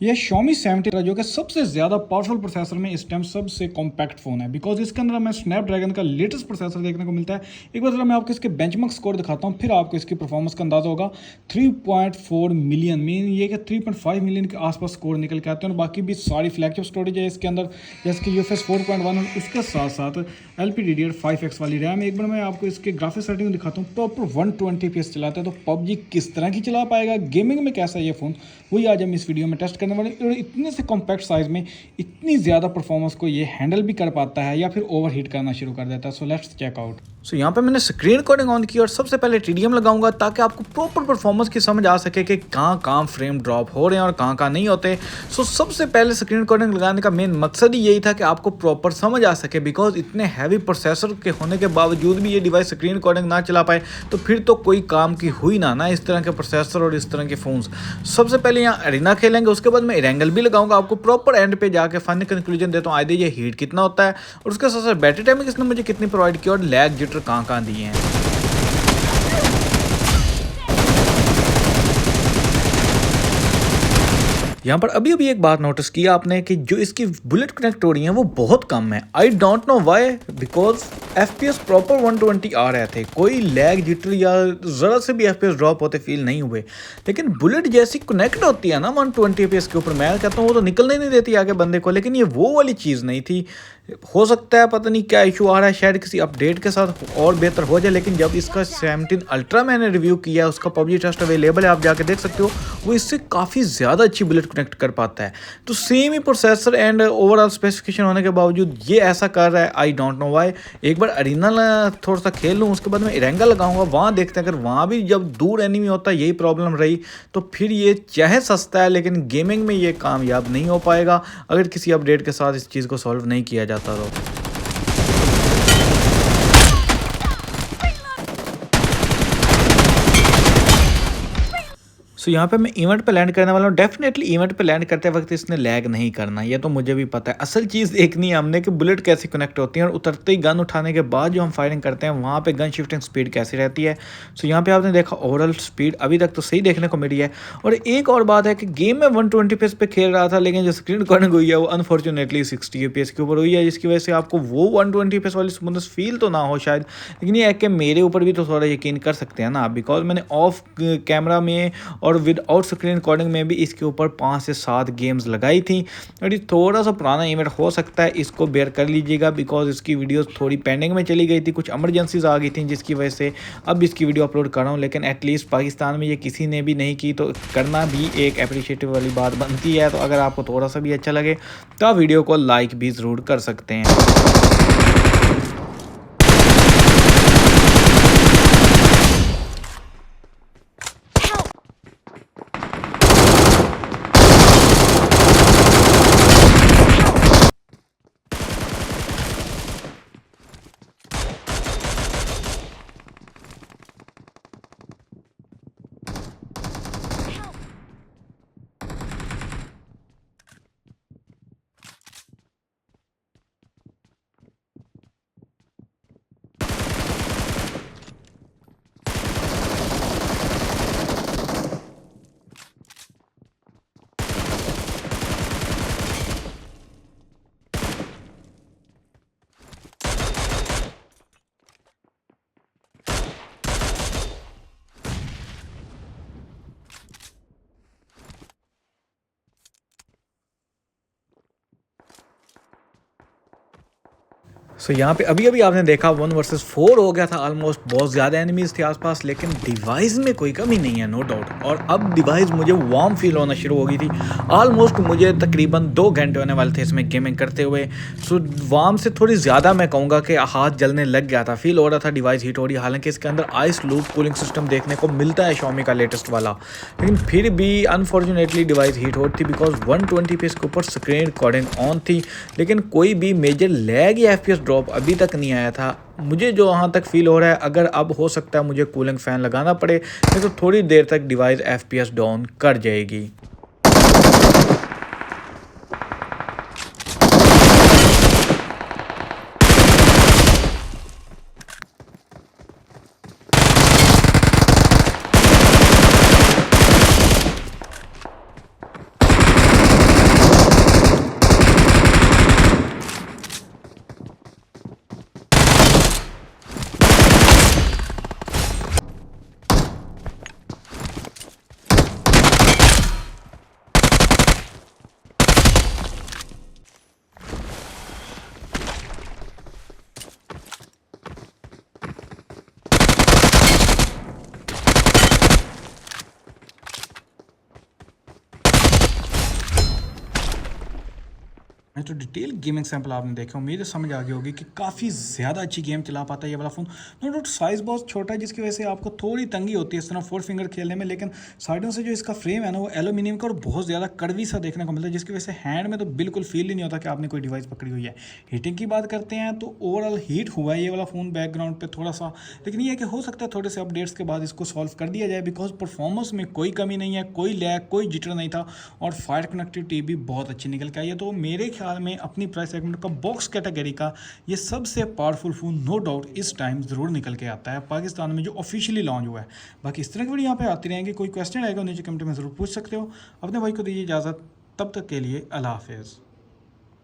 ये Xiaomi 17 जो कि सबसे ज़्यादा पावरफुल प्रोसेसर में इस टाइम सबसे कॉम्पैक्ट फ़ोन है बिकॉज इसके अंदर हमें स्नैपड्रैगन का लेटेस्ट प्रोसेसर देखने को मिलता है। एक बार ज़रा मैं आपको इसके बेंचमार्क स्कोर दिखाता हूँ, फिर आपको इसकी परफॉर्मेंस का अंदाज़ा होगा। 3.4 मिलियन मीन ये कि 3.5 मिलियन के आसपास स्कोर निकल के आते हैं और बाकी भी सारी फ्लैगशिप स्टोरेज है इसके अंदर, जैसे कि UFS 4.1 और उसके साथ साथ LPDDR5X वाली रैम। एक बार मैं आपको इसके ग्राफिक्स सेटिंग दिखाता हूँ, प्रॉपर 120 FPS चलाता है। तो PUBG किस तरह की चला पाएगा, गेमिंग में कैसा है ये फ़ोन, वही आज हम इस वीडियो में टेस्ट करने वाले। और इतने से कॉम्पैक्ट साइज़ में इतनी ज़्यादा परफॉर्मेंस को ये हैंडल भी कर पाता है या फिर ओवरहीट करना शुरू कर देता है। So let's check out. So यहाँ पे मैंने स्क्रीन रिकॉर्डिंग ऑन की और सबसे पहले TDM लगाऊंगा ताकि आपको प्रॉपर परफॉर्मेंस की समझ आ सके कि कहाँ कहाँ फ्रेम ड्रॉप हो रहे हैं और कहाँ कहाँ नहीं होते। सो सबसे पहले स्क्रीन रिकॉर्डिंग लगाने का मेन मकसद ही यही था कि आपको प्रॉपर समझ आ सके, बिकॉज इतने हैवी प्रोसेसर के होने के बावजूद भी ये डिवाइस स्क्रीन रिकॉर्डिंग ना चला पाए तो फिर तो कोई काम की हुई ना इस तरह के प्रोसेसर और इस तरह के फ़ोन्स। सबसे पहले यहाँ एरिना खेलेंगे, उसके बाद मैं एरेंगल भी लगाऊंगा, आपको प्रॉपर एंड पे जाके फाइनल कंक्लूजन देता हूँ आइए ये हीट कितना होता है और उसके साथ साथ बैटरी टाइमिंग इसने मुझे कितनी प्रोवाइड की और लैग जिटर कहाँ कहाँ दिए हैं। यहाँ पर अभी अभी एक बात नोटिस किया आपने कि जो इसकी बुलेट कनेक्ट हो रही है वो बहुत कम है। I don't know why, because FPS proper 120 आ रहे थे, कोई लैग जिटर या ज़रा से भी FPS ड्रॉप होते फील नहीं हुए। लेकिन बुलेट जैसी कनेक्ट होती है ना 120 FPS के ऊपर, मैं कहता हूँ वो तो निकलने नहीं देती आगे बंदे को, लेकिन ये वो वाली चीज़ नहीं थी। हो सकता है पता नहीं क्या इशू आ रहा है, शायद किसी अपडेट के साथ और बेहतर हो जाए। लेकिन जब इसका 17 अल्ट्रा मैंने रिव्यू किया, उसका PUBG टेस्ट अवेलेबल है, आप जाके देख सकते हो, वो इससे काफ़ी ज़्यादा अच्छी बुलेट कनेक्ट कर पाता है। तो same he processor and overall specification होने के बावजूद ये ऐसा कर रहा है, आई डोंट नो वाई। एक बार अरीना थोड़ा सा खेल लूँ, उसके बाद मैं इरेंगा लगाऊंगा, वहाँ देखते हैं। अगर वहाँ भी जब दूर एनिमी होता है यही प्रॉब्लम रही तो फिर ये चाहे सस्ता है लेकिन गेमिंग में ये कामयाब नहीं हो पाएगा अगर किसी अपडेट के साथ इस चीज़ को सॉल्व नहीं किया जाता तो। सो यहाँ पे मैं इवेंट पे लैंड करने वाला हूँ। डेफिनेटली इवेंट पे लैंड करते वक्त इसने लैग नहीं करना, ये तो मुझे भी पता है। असल चीज़ देखनी है हमने कि बुलेट कैसे कनेक्ट होती है और उतरते ही गन उठाने के बाद जो हम फायरिंग करते हैं वहाँ पे गन शिफ्टिंग स्पीड कैसी रहती है। सो यहाँ पे आपने देखा ओवरऑल स्पीड अभी तक तो सही देखने को मिली है। और एक और बात है कि गेम में 120 FPS पे खेल रहा था, लेकिन जो स्क्रीन रिकॉर्डिंग हुई है वो अनफॉर्चुनेटली 60 FPS के ऊपर हुई है, जिसकी वजह से आपको वो 120 FPS वाली स्मूथनेस फील तो ना हो शायद। लेकिन ये है कि मेरे ऊपर भी तो थोड़ा यकीन कर सकते हैं ना आप, बिकॉज मैंने ऑफ कैमरा में और विद आउट स्क्रीन रिकॉर्डिंग में भी इसके ऊपर 5 से 7 गेम्स लगाई थी। और ये थोड़ा सा पुराना इवेंट हो सकता है, इसको बेयर कर लीजिएगा, बिकॉज इसकी वीडियोस थोड़ी पेंडिंग में चली गई थी, कुछ एमरजेंसीज आ गई थी जिसकी वजह से अब इसकी वीडियो अपलोड कर रहा हूँ। लेकिन एटलीस्ट पाकिस्तान में ये किसी ने भी नहीं की तो करना भी एक अप्रिशिएटिव वाली बात बनती है। तो अगर आपको थोड़ा सा भी अच्छा लगे तो आप वीडियो को लाइक भी ज़रूर कर सकते हैं। सो यहाँ पे अभी अभी आपने देखा 1 वर्सेस 4 हो गया था ऑलमोस्ट, बहुत ज़्यादा एनिमीज़ थे आसपास, लेकिन डिवाइस में कोई कमी नहीं है, नो डाउट। और अब डिवाइस मुझे वार्म फील होना शुरू हो गई थी। ऑलमोस्ट मुझे तकरीबन 2 घंटे होने वाले थे इसमें गेमिंग करते हुए। सो वार्म से थोड़ी ज़्यादा मैं कहूँगा कि हाथ जलने लग गया था, फील हो रहा था डिवाइस हीट हो रही है। हालांकि इसके अंदर आइस लूप कूलिंग सिस्टम देखने को मिलता है Xiaomi का लेटेस्ट वाला, लेकिन फिर भी अनफॉर्चुनेटली डिवाइस हीट हो रही थी बिकॉज 120 FPS के ऊपर स्क्रीन रिकॉर्डिंग ऑन थी, लेकिन कोई भी मेजर लैग या FPS ड्रॉप अभी तक नहीं आया था। मुझे जो वहाँ तक फील हो रहा है, अगर अब हो सकता है मुझे कूलिंग फ़ैन लगाना पड़े, नहीं तो थोड़ी देर तक डिवाइस FPS डाउन कर जाएगी। तो डिटेल गेमिंग सैंपल आपने देखे, उम्मीद है समझ आ गई होगी कि काफ़ी ज़्यादा अच्छी गेम चला पाता है ये वाला फ़ोन। नो डाउट साइज़ बहुत छोटा है जिसकी वजह से आपको थोड़ी तंगी होती है इस तरह 4 फिंगर खेलने में, लेकिन साइडों से जो इसका फ्रेम है ना वो एल्यूमिनियम का और बहुत ज़्यादा कड़वी सा देखने को मिलता है, जिसकी वजह से हैंड में तो बिल्कुल फील ही नहीं होता कि आपने कोई डिवाइस पकड़ी हुई है। हीटिंग की बात करते हैं तो ओवरऑल हीट हुआ है ये वाला फ़ोन बैकग्राउंड पर थोड़ा सा, लेकिन ये है कि हो सकता है थोड़े से अपडेट्स के बाद इसको सॉल्व कर दिया जाए, बिकॉज परफॉर्मेंस में कोई कमी नहीं है, कोई लैग कोई जिटर नहीं था और फायर कनेक्टिविटी भी बहुत अच्छी निकल के आई है। तो मेरे ख्याल में अपनी प्राइस सेगमेंट का बॉक्स कैटेगरी का ये सबसे पावरफुल फ़ोन नो डाउट इस टाइम ज़रूर निकल के आता है पाकिस्तान में जो ऑफिशियली लॉन्च हुआ है। बाकी इस तरह की वीडियो यहाँ पे आती रहेंगी, कोई क्वेश्चन आएगा नीचे कमेंट में ज़रूर पूछ सकते हो। अपने भाई को दीजिए इजाज़त, तब तक के लिए अल्लाह हाफिज़।